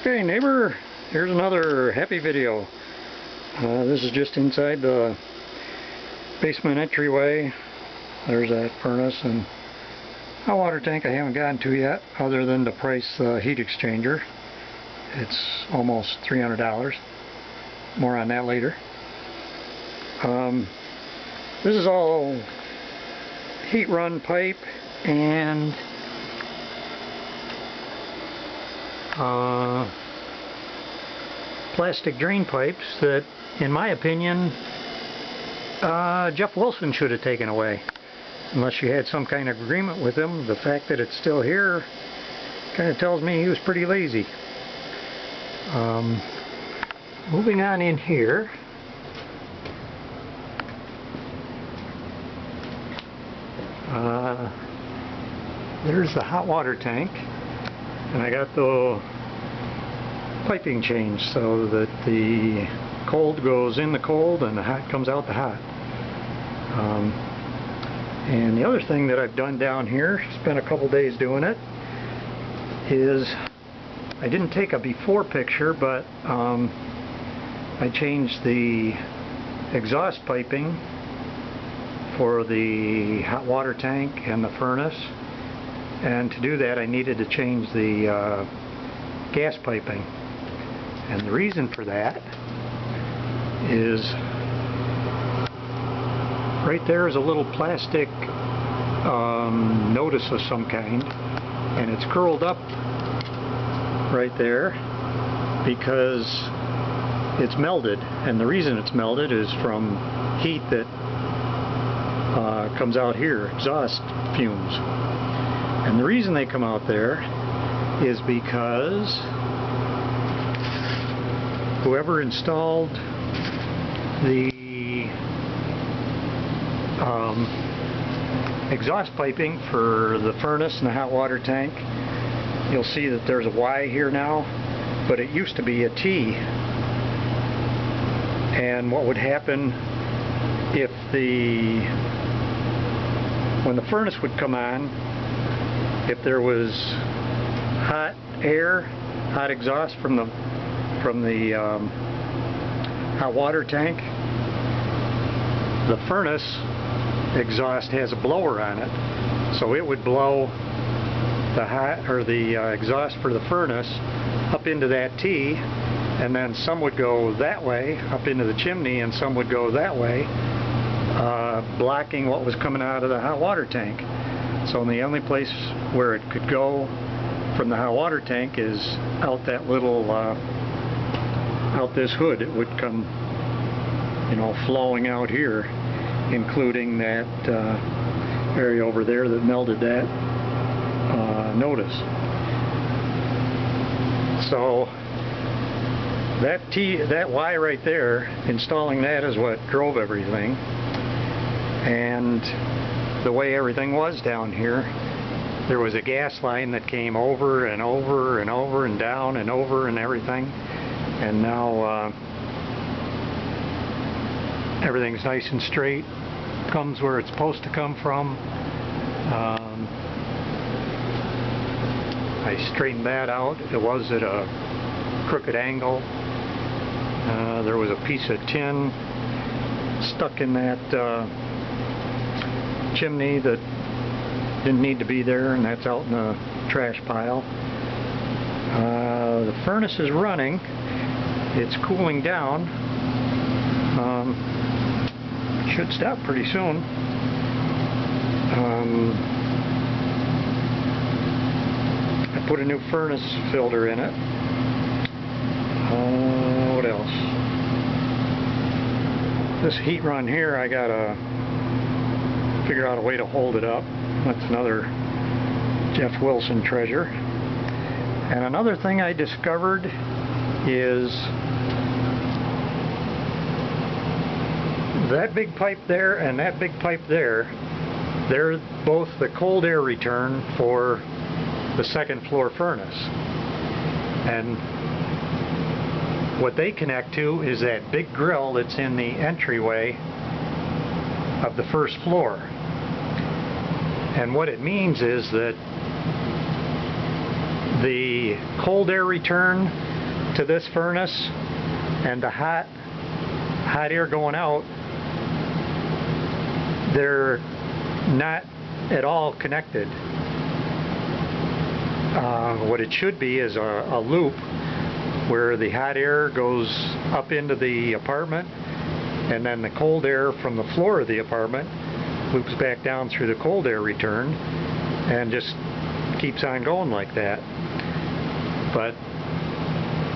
Okay, neighbor, here's another happy video. This is just inside the basement entryway. There's that furnace and hot water tank I haven't gotten to yet, other than to price the heat exchanger. It's almost $300. More on that later. This is all heat run pipe and plastic drain pipes that, in my opinion, Jeff Wilson should have taken away. Unless you had some kind of agreement with him, the fact that it's still here kind of tells me he was pretty lazy. Moving on in here, there's the hot water tank, and I got the piping changed so that the cold goes in the cold and the hot comes out the hot. And the other thing that I've done down here, spent a couple days doing it, is I didn't take a before picture, but I changed the exhaust piping for the hot water tank and the furnace, and to do that I needed to change the gas piping. And the reason for that is right there is a little plastic notice of some kind, and it's curled up right there because it's melted, and the reason it's melted is from heat that comes out here, exhaust fumes. And the reason they come out there is because whoever installed the exhaust piping for the furnace and the hot water tank, you'll see that there's a Y here now, but it used to be a T. And what would happen if when the furnace would come on, if there was hot air, hot exhaust from the hot water tank, the furnace exhaust has a blower on it, so it would blow the hot or the exhaust for the furnace up into that T, and then some would go that way up into the chimney and some would go that way, blocking what was coming out of the hot water tank. So the only place where it could go from the hot water tank is out that little out this hood. It would come, you know, flowing out here, including that area over there that melted that notice. So that Y right there, installing that is what drove everything. And the way everything was down here, there was a gas line that came over and over and over and down and over and everything, and now everything's nice and straight, comes where it's supposed to come from. I straightened that out. It was at a crooked angle. There was a piece of tin stuck in that chimney that didn't need to be there, and that's out in the trash pile. The furnace is running. It's cooling down. Should stop pretty soon. I put a new furnace filter in it. What else? This heat run here, I gotta figure out a way to hold it up. That's another Jeff Wilson treasure. And another thing I discovered is that big pipe there and that big pipe there, they're both the cold air return for the second floor furnace. And what they connect to is that big grill that's in the entryway of the first floor. And what it means is that the cold air return to this furnace and the hot air going out, they're not at all connected. What it should be is a loop where the hot air goes up into the apartment, and then the cold air from the floor of the apartment loops back down through the cold air return and just keeps on going like that. But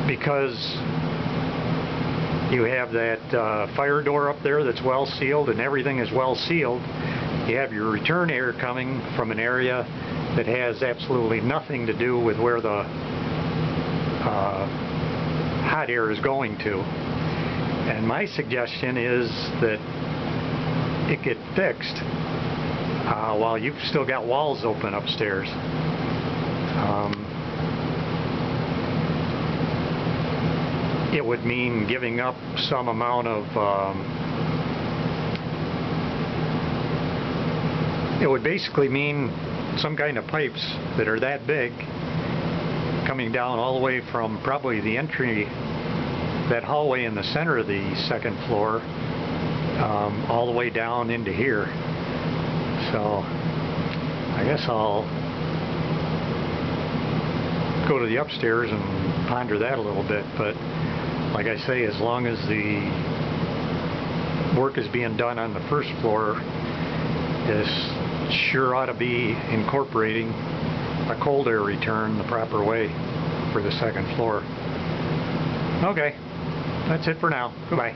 because you have that fire door up there that's well sealed and everything is well sealed, you have your return air coming from an area that has absolutely nothing to do with where the hot air is going to. And my suggestion is that it get fixed while you've still got walls open upstairs. It would mean giving up some amount of it would basically mean some kind of pipes that are that big coming down all the way from probably the entry, that hallway in the center of the second floor, all the way down into here. So I guess I'll go to the upstairs and ponder that a little bit. But like I say, as long as the work is being done on the first floor, this sure ought to be incorporating a cold air return the proper way for the second floor. Okay, that's it for now. Goodbye.